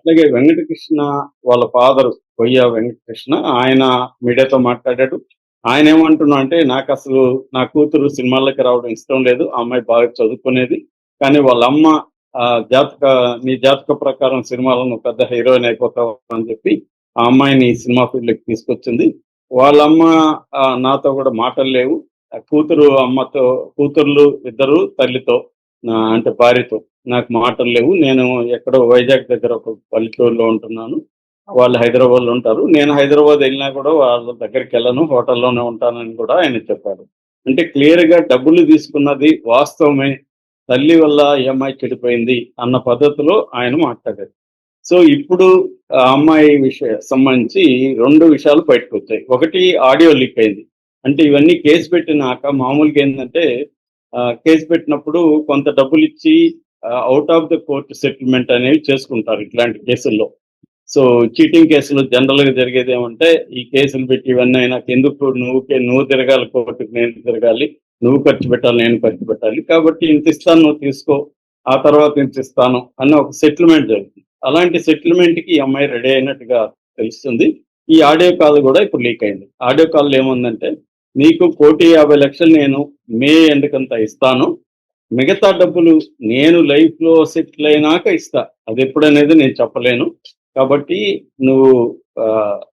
అలాగే వెంకటకృష్ణ వాళ్ళ ఫాదర్ కొయ్య వెంకటకృష్ణ ఆయన మీడియాతో మాట్లాడాడు. ఆయన ఏమంటున్నా అంటే నాకు అసలు నా కూతురు సినిమాల్లోకి రావడం ఇష్టం లేదు. ఆ అమ్మాయి బాగా చదువుకునేది. కానీ వాళ్ళ అమ్మ జాతక నీ జాతక ప్రకారం సినిమాలో నువ్వు పెద్ద హీరోయిన్ అయిపోతావు అని చెప్పి ఆ అమ్మాయిని సినిమా ఫీల్డ్‌లోకి తీసుకొచ్చింది. వాళ్ళమ్మ నాతో కూడా మాటలు లేవు. కూతురు అమ్మతో కూతుర్లు ఇద్దరు తల్లితో అంటే భార్యతో నాకు మాటలు లేవు. నేను ఎక్కడో వైజాగ్ దగ్గర ఒక పల్లెటూరులో ఉంటున్నాను. వాళ్ళు హైదరాబాద్‌లో ఉంటారు. నేను హైదరాబాద్ ఎళ్ళినా కూడా వాళ్ళ దగ్గరికెళ్ళను. హోటల్‌లోనే ఉంటానని కూడా ఆయన చెప్పాడు. అంటే క్లియర్‌గా డబ్బులు తీసుకున్నది వాస్తవమే. తల్లి వల్ల ఈ అమ్మాయి చెడిపోయింది అన్న పద్ధతిలో ఆయన మాట్లాడారు. సో, ఇప్పుడు ఆ అమ్మాయి సంబంధించి 2 విషయాలు బయటకొచ్చాయి. ఒకటి ఆడియో లీక్ అయింది. అంటే ఇవన్నీ కేస్ పెట్టినాక మామూలుగా ఏందంటే కేస్ పెట్టినప్పుడు కొంత డబ్బులిచ్చి out of the court settlement అనేవి చేసుకుంటారు ఇట్లాంటి కేసుల్లో. సో, చీటింగ్ కేసులు జనరల్‌గా జరిగేదేమంటే, ఈ కేసులు పెట్టి ఇవన్నీ నాకెందుకు నువ్వు తిరగాలి కోర్టుకి, నేను తిరగాలి. నువ్వు ఖర్చు పెట్టాలి, నేను ఖర్చు పెట్టాలి. కాబట్టి ఇంతిస్తాను నువ్వు తీసుకో. ఆ తర్వాత ఇంతిస్తాను అని ఒక సెటిల్‌మెంట్ జరుగుతుంది. అలాంటి సెటిల్‌మెంట్‌కి ఈ అమ్మాయి రెడీ అయినట్టుగా తెలుస్తుంది. ఈ ఆడియో కాల్ గూడా ఇప్పుడు లీక్ అయింది. ఆడియో కాల్‌లో ఏముందంటే, నీకు 1,50,00,000 నేను మే ఎండ్‌కంతా ఇస్తాను. మిగతా డబ్బులు నేను లైఫ్‌లో సెటిల్ అయినాక ఇస్తా. అదెప్పుడనేది నేను చెప్పలేను. కాబట్టి నువ్వు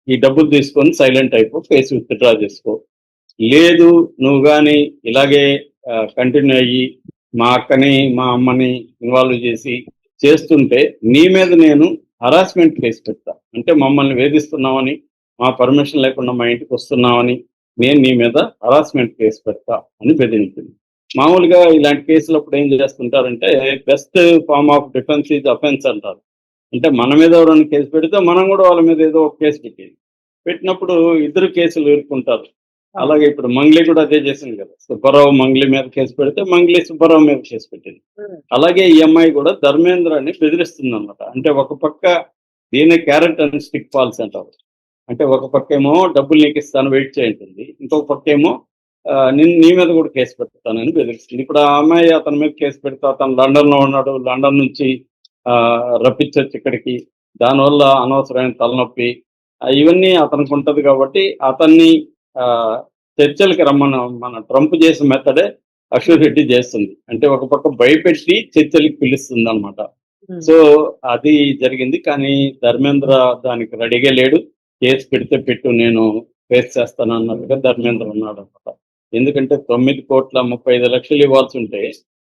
ఈ డబ్బులు తీసుకొని సైలెంట్ అయిపో. కేసు విత్‌డ్రా చేసుకో. లేదు నువ్వు గాని ఇలాగే కంటిన్యూ అయ్యి మా అక్కని, మా అమ్మని ఇన్వాల్వ్ చేస్తుంటే నీ మీద నేను హరాస్మెంట్ కేసు పెడతా. అంటే మమ్మల్ని వేధిస్తున్నావని, మా పర్మిషన్ లేకుండా మా ఇంటికొస్తున్నావని నేను నీ మీద హరాస్మెంట్ కేసు పెడతా అని బెదిరించింది. మామూలుగా ఇలాంటి కేసులప్పుడు ఏం చేస్తుంటారంటే best form of defence is offence అంటారు. అంటే మన మీద ఎవరైనా కేసు పెడితే మనం కూడా వాళ్ళ మీద ఏదో ఒక కేసు పెట్టేది. పెట్టినప్పుడు ఇద్దరు కేసులు ఎదుర్కొంటారు. అలాగే ఇప్పుడు మంగ్లీ కూడా అదే చేసింది కదా! సుబ్బారావు మంగ్లీ మీద కేసు పెడితే మంగ్లీ సుబ్బారావు మీద కేసు పెట్టింది. అలాగే ఈ అమ్మాయి కూడా ధర్మేంద్రని బెదిరిస్తుందన్నమాట. అంటే ఒక పక్క దీన్నే క్యారెట్ అండ్ స్టిక్ పాలసీ అంటారు. అంటే ఒక పక్కేమో డబ్బులు నీకిస్తాను వెయిట్ చేయి అంటుంది. ఇంకొక పక్కేమో నీ మీద కూడా కేసు పెడతానని బెదిరిస్తుంది. ఇప్పుడు ఆ అమ్మాయి అతని మీద కేసు పెడితే అతను లండన్‌లో ఉన్నాడు. లండన్ నుంచి రప్పించొచ్చు ఇక్కడికి. దానివల్ల అనవసరమైన తలనొప్పి ఇవన్నీ అతనికి ఉంటది కాబట్టి అతన్ని ఆహ్, చర్చలకి మన ట్రంప్ చేసిన మెథడే అశ్విన్ రెడ్డి చేస్తుంది. అంటే ఒక పక్క భయపెట్టి చర్చలకి పిలుస్తుందనమాట. సో, అది జరిగింది. కానీ ధర్మేంద్ర దానికి రెడీగా లేడు. కేసు పెడితే పెట్టు నేను ఫేస్ చేస్తానన్నట్టుగా ధర్మేంద్ర ఉన్నాడనమాట. ఎందుకంటే 9,35,00,000 ఇవ్వాల్సుంటే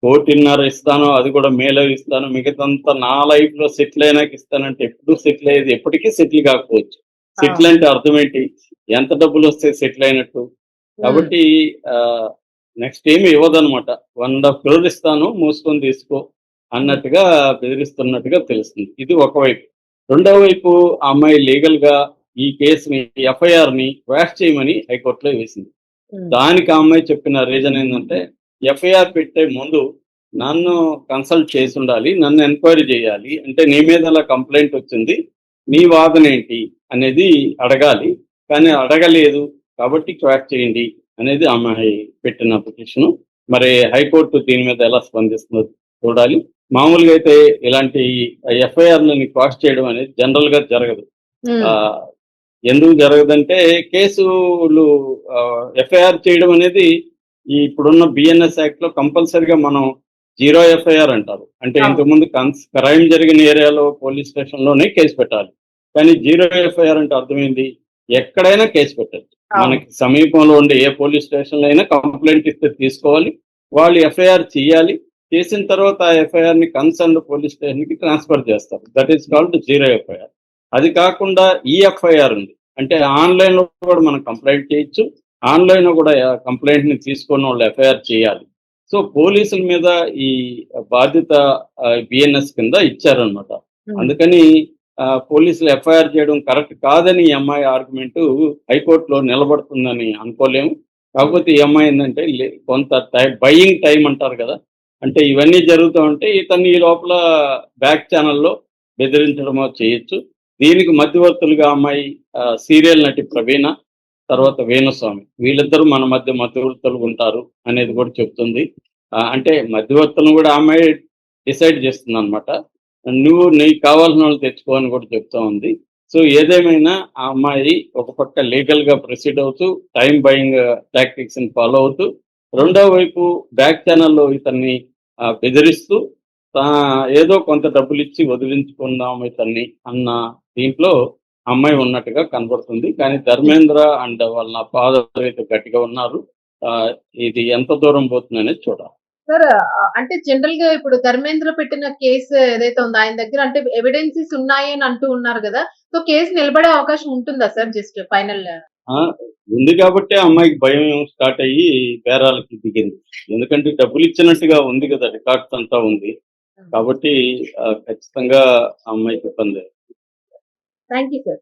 1,50,00,000 ఇస్తాను. అది కూడా మేలో ఇస్తాను. మిగతాదంతా నా లైఫ్‌లో సెటిల్ అయినాక ఇస్తానంటే ఎప్పుడు సెటిల్ అయ్యేది ఎప్పటికీ సెటిల్ కాకపోవచ్చు. సెటిల్ అంటే అర్థం ఏంటి? ఎంత డబ్బులొస్తే సెటిల్ అయినట్టు? కాబట్టి ఆహ్, నెక్స్ట్ ఏమి ఇవ్వదనమాట. 1,50,00,000 crore ఇస్తాను మూసుకొని తీసుకో అన్నట్టుగా బెదిరిస్తున్నట్టుగా తెలుస్తుంది. ఇది ఒకవైపు. రెండో వైపు ఆ అమ్మాయి లీగల్‌గా ఈ కేస్‌ని ఎఫ్ఐఆర్‌ని క్వాష్ చేయమని హైకోర్ట్‌లో వేసింది. దానికి ఆ అమ్మాయి చెప్పిన రీజన్ ఏందంటే, ఎఫ్ఐఆర్ పెట్టే ముందు నన్ను కన్సల్ట్ చేసుండాలి. నన్ను ఎంక్వైరీ చేయాలి. అంటే నీ మీద అలా కంప్లెయింట్ వచ్చింది. నీ వాదనేంటి అనేది అడగాలి. కానీ అడగలేదు. కాబట్టి క్వాష్ చేయండి అనేది ఆ అమ్మాయి పెట్టిన పిటిషను. మరి హైకోర్టు దీని మీద ఎలా స్పందిస్తుందో చూడాలి. మామూలుగా అయితే ఇలాంటి ఎఫ్ఐఆర్‌లని క్వాష్ చేయడం అనేది జనరల్‌గా జరగదు. ఆహ్, ఎందుకు జరగదంటే కేసులు ఎఫ్ఐఆర్ చేయడం అనేది ఈ ఇప్పుడున్న బిఎన్ఎస్ యాక్ట్‌లో కంపల్సరీగా మనం జీరో ఎఫ్ఐఆర్ అంటారు. అంటే ఇంతకుముందు క్రైమ్ జరిగిన ఏరియాలో పోలీస్ స్టేషన్‌లోనే కేసు పెట్టాలి. కానీ జీరో ఎఫ్ఐఆర్ అంటే అర్థమైంది ఎక్కడైనా కేసు పెట్టొచ్చు. మనకి సమీపంలో ఉండే ఏ పోలీస్ స్టేషన్‌లో అయినా కంప్లెయింట్ ఇస్తే తీసుకోవాలి. వాళ్ళు ఎఫ్ఐఆర్ చేయాలి. చేసిన తర్వాత ఆ ఎఫ్ఐఆర్‌ని కన్సర్న్డ్ పోలీస్ స్టేషన్‌కి ట్రాన్స్‌ఫర్ చేస్తారు. That is called zero FIR. అది కాకుండా ఈఎఫ్ఐఆర్ ఉంది. అంటే ఆన్‌లైన్‌లో కూడా మనం కంప్లెయింట్ చేయొచ్చు. ఆన్‌లైన్‌లో కూడా కంప్లెయింట్‌ని తీసుకున్నోళ్ళు ఎఫ్ఐఆర్ చేయాలి. సో, పోలీసుల మీద ఈ బాధ్యత బిఎన్ఎస్ కింద ఇచ్చారనమాట. అందుకని పోలీసులు ఎఫ్ఐఆర్ చేయడం కరెక్ట్ కాదని ఈ అమ్మాయి ఆర్గ్యుమెంటు హైకోర్టులో నిలబడుతుందని అనుకోలేము. కాకపోతే ఈ అమ్మాయి ఏందంటే కొంత బయింగ్ టైమ్ అంటారు కదా! అంటే ఇవన్నీ జరుగుతూ ఉంటే ఇతన్ని ఈ లోపల బ్యాక్ ఛానెల్‌లో బెదిరించడమో చేయొచ్చు. దీనికి మధ్యవర్తులుగా అమ్మాయి సీరియల్ నటి ప్రవీణ, తర్వాత వేణుస్వామి వీళ్ళిద్దరూ మన మధ్య మధ్యవర్తులుగా ఉంటారు అనేది కూడా చెప్తుంది. అంటే మధ్యవర్తులను కూడా ఆ అమ్మాయి డిసైడ్ చేస్తుందనమాట. నువ్వు నీకు కావాల్సిన వాళ్ళు తెచ్చుకో అని కూడా చెప్తా ఉంది. సో ఏదేమైనా ఆ అమ్మాయి ఒక పక్క లీగల్‌గా ప్రొసీడ్ అవుతూ, టైమ్ బయింగ్ టాక్టిక్స్‌ని ఫాలో అవుతూ, రెండో వైపు బ్యాక్ చానెల్‌లో ఇతన్ని బెదిరిస్తూ ఏదో కొంత డబ్బులిచ్చి వదిలించుకుందాం ఇతన్ని అన్న దీంట్లో అమ్మాయి ఉన్నట్టుగా కనబడుతుంది. కానీ ధర్మేంద్ర అండ్ వాళ్ళ ఫాదర్ అయితే గట్టిగా ఉన్నారు. ఇది ఎంత దూరం పోతుందనేది చూడాలి. సార్ అంటే జనరల్ గా ఇప్పుడు ధర్మేంద్ర పెట్టిన కేసు ఏదైతే ఉందో ఆయన దగ్గర అంటే ఎవిడెన్సెస్ ఉన్నాయి అని అంటూ ఉన్నారు కదా! సో కేసు నిలబడే అవకాశం ఉంటుందా సార్ జస్ట్ ఫైనల్? ఆ! ఉంది కాబట్టే ఆ అమ్మాయికి భయం స్టార్ట్ అయ్యి బేరాలకి దిగింది. ఎందుకంటే డబ్బులిచ్చినట్టుగా ఉంది గదా! రికార్డ్స్ అంతా ఉంది. కాబట్టి ఖచ్చితంగా ఆ అమ్మాయికి ఇబ్బందే. Thank you sir.